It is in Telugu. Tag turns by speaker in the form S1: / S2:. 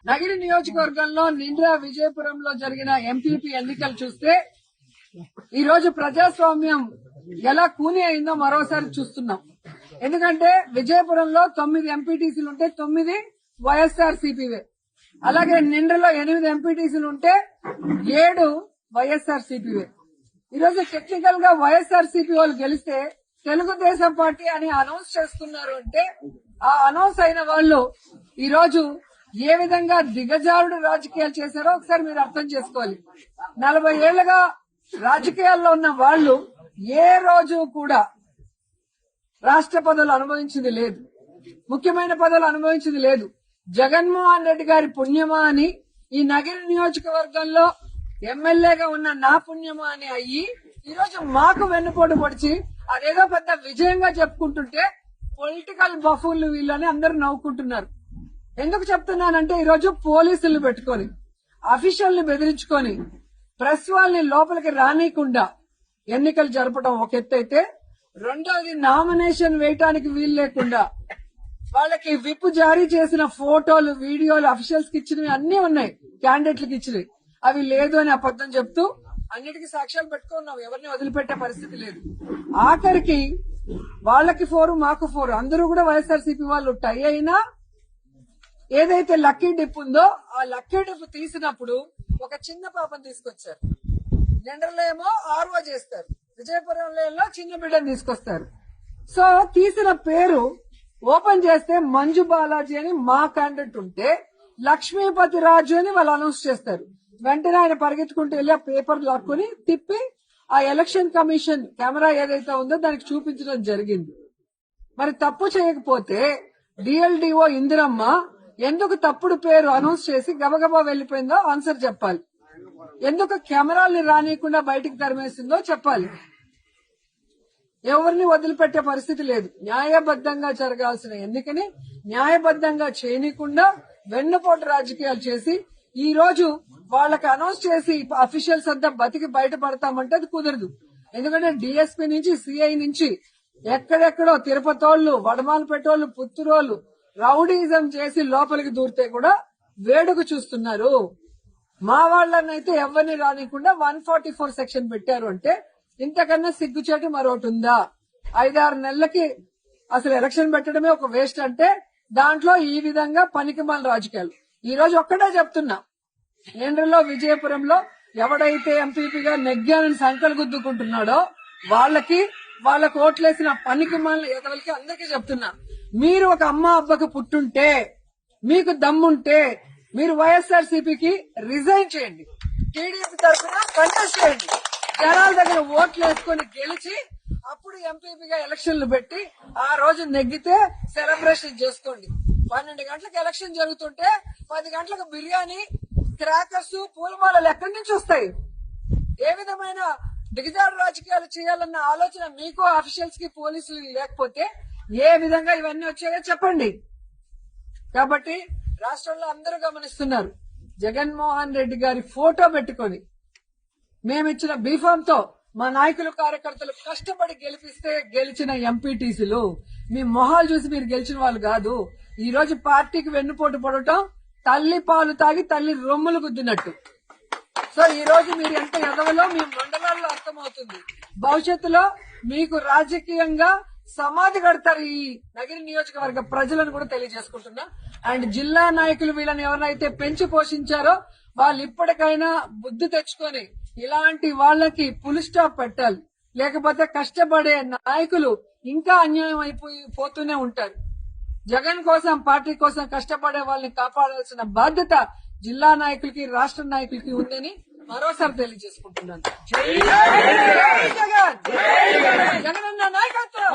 S1: నగిరి నియోజకవర్గంలో నింద్రా విజయపురంలో జరిగిన ఎంపీపీ ఎన్నికలు చూస్తే ఈ రోజు ప్రజాస్వామ్యం ఎలా కూని అయిందో మరోసారి చూస్తున్నాం. ఎందుకంటే విజయపురంలో 9 ఎంపీటీసీలు ఉంటే 9 వైఎస్ఆర్ సిపివే, అలాగే నింద్రలో 8 ఎంపీటీసీలు ఉంటే 7 వైఎస్ఆర్ సిపివే. ఈరోజు టెక్నికల్ గా వైఎస్ఆర్ సిపి వాళ్ళు గెలిస్తే తెలుగుదేశం పార్టీ అని అనౌన్స్ చేస్తున్నారు అంటే ఆ అనౌన్స్ అయిన వాళ్ళు ఈ రోజు ఏ విధంగా దిగజారుడు రాజకీయాలు చేశారో ఒకసారి మీరు అర్థం చేసుకోవాలి. 40 ఏళ్లుగా రాజకీయాల్లో ఉన్న వాళ్ళు ఏ రోజు కూడా రాష్ట్ర పదవులు అనుభవించింది లేదు, ముఖ్యమైన పదవులు అనుభవించింది లేదు. జగన్మోహన్ రెడ్డి గారి పుణ్యమా అని ఈ నగిరి నియోజకవర్గంలో ఎమ్మెల్యేగా ఉన్న నా పుణ్యమా అని అయ్యి ఈరోజు మాకు వెన్నుపోటు పొడిచి అదేదో పెద్ద విజయంగా చెప్పుకుంటుంటే పొలిటికల్ బఫూన్లు వీళ్ళని అందరూ నవ్వుకుంటున్నారు. ఎందుకు చెప్తున్నానంటే ఈరోజు పోలీసులు పెట్టుకొని అఫీషియల్ని బెదిరించుకొని ప్రెస్ వాళ్ళని లోపలికి రానియకుండా ఎన్నికలు జరపడం ఒక ఎత్తు అయితే, రెండోది నామినేషన్ వేయటానికి వీలు లేకుండా వాళ్ళకి విప్ జారీ చేసిన ఫోటోలు వీడియోలు అఫీషియల్స్ కి ఇచ్చినవి అన్ని ఉన్నాయి, క్యాండిడేట్లకు ఇచ్చినవి అవి లేదు అని అబద్ధం చెప్తూ అన్నిటికీ సాక్ష్యాలు పెట్టుకున్నాం. ఎవరిని వదిలిపెట్టే పరిస్థితి లేదు. ఆఖరికి వాళ్ళకి 4 మాకు 4 అందరూ కూడా వైఎస్ఆర్సీపీ వాళ్ళు టై అయినా ఏదైతే లక్కీ డిప్ ఉందో ఆ లక్కీ డిప్ తీసినప్పుడు ఒక చిన్న పాపను తీసుకొచ్చారు. జనరల్ ఏమో ఆర్వో చేస్తారు, విజయపురంలో చిన్న బిడ్డను తీసుకొస్తారు. సో తీసిన పేరు ఓపెన్ చేస్తే మంజు బాలాజీ అని మా క్యాండిడేట్ ఉంటే లక్ష్మీపతి రాజు అని వాళ్ళు అనౌన్స్ చేస్తారు. వెంటనే ఆయన పరిగెత్తుకుంటూ వెళ్ళి ఆ పేపర్ లాక్కుని తిప్పి ఆ ఎలక్షన్ కమిషన్ కెమెరా ఏదైతే ఉందో దానికి చూపించడం జరిగింది. మరి తప్పు చేయకపోతే డిఎల్డిఓ ఇందిరమ్మ ఎందుకు తప్పుడు పేరు అనౌన్స్ చేసి గబగబా వెళ్లిపోయిందో ఆన్సర్ చెప్పాలి. ఎందుకు కెమెరాల్ని రానియకుండా బయటికి తరిమేసిందో చెప్పాలి. ఎవరిని వదిలిపెట్టే పరిస్థితి లేదు. న్యాయబద్దంగా జరగాల్సిన ఎన్నికని న్యాయబద్దంగా చేయనీయకుండా వెన్నుపోటు రాజకీయాలు చేసి ఈ రోజు వాళ్ళకి అనౌన్స్ చేసి అఫీషియల్స్ అంతా బతికి బయటపడతామంటే అది కుదరదు. ఎందుకంటే డిఎస్పీ నుంచి సిఐ నుంచి ఎక్కడెక్కడో తిరుపతోళ్లు, వడమాలపేటోళ్లు, పుత్తూరోళ్లు రౌడీజం చేసి లోపలికి దూరితే కూడా వేడుక చూస్తున్నారు. మా వాళ్ళనైతే ఎవరిని రానికుండా 144 సెక్షన్ పెట్టారు అంటే ఇంతకన్నా సిగ్గుచేటు మరొకటి ఉందా? 5-6 నెలలకి అసలు ఎలక్షన్ పెట్టడమే ఒక వేస్ట్ అంటే దాంట్లో ఈ విధంగా పనికిమాల రాజకీయాలు. ఈ రోజు ఒక్కటే చెప్తున్నా, కేంద్రంలో విజయపురంలో ఎవడైతే ఎంపీపీగా నెగ్గానని సంకలు గుద్దుకుంటున్నాడో వాళ్ళకు ఓట్లేసిన పనికిమాల ఎదవలకి అందరికీ చెప్తున్నా, మీరు ఒక అమ్మ అబ్బకు పుట్టుంటే మీకు దమ్ముంటే మీరు వైఎస్ఆర్సీపీకి రిజైన్ చేయండి, టీడీపీ తరఫున కంటెస్ట్ చేయండి, జనాల దగ్గర ఓట్లు వేసుకుని గెలిచి అప్పుడు ఎంపీపీగా ఎలక్షన్లు పెట్టి ఆ రోజు నెగ్గితే సెలబ్రేషన్ చేసుకోండి. 12 గంటలకు ఎలక్షన్ జరుగుతుంటే 10 గంటలకు బిర్యానీ, క్రాకర్స్, పూలమాలలు ఎక్కడి నుంచి వస్తాయి? ఏ విధమైన దిగజారు రాజకీయాలు చేయాలన్న ఆలోచన మీకు అఫీషియల్స్ కి పోలీసులు లేకపోతే ఏ విధంగా ఇవన్నీ వచ్చాయో చెప్పండి. కాబట్టి రాష్ట్రంలో అందరూ గమనిస్తున్నారు, జగన్మోహన్ రెడ్డి గారి ఫోటో పెట్టుకొని మేమిచ్చిన బీఫామ్ తో మా నాయకులు కార్యకర్తలు కష్టపడి గెలిపిస్తే గెలిచిన ఎంపీటీసీలు మీ మొహాలు చూసి మీరు గెలిచిన వాళ్ళు కాదు. ఈ రోజు పార్టీకి వెన్నుపోటు పడటం తల్లి పాలు తాగి తల్లి రొమ్ములు గుద్దినట్టు. సో ఈ రోజు మీరు ఎంత ఎదవలో మీ మండలాల్లో అర్థమవుతుంది. భవిష్యత్తులో మీకు రాజకీయంగా సమాధి కడతారు ఈ నగిరి నియోజకవర్గ ప్రజలను కూడా తెలియజేసుకుంటున్నా. అండ్ జిల్లా నాయకులు వీళ్ళని ఎవరైతే పెంచి పోషించారో వాళ్ళు ఇప్పటికైనా బుద్ధి తెచ్చుకొని ఇలాంటి వాళ్ళకి ఫుల్ స్టాప్ పెట్టాలి. లేకపోతే కష్టపడే నాయకులు ఇంకా అన్యాయం అయిపోతూనే ఉంటారు. జగన్ కోసం, పార్టీ కోసం కష్టపడే వాళ్ళని కాపాడాల్సిన బాధ్యత జిల్లా నాయకులకి, రాష్ట్ర నాయకులకి ఉందని మరోసారి తెలియజేసుకుంటున్నాను. జై జగన్, జగనన్న నాయకత్వం.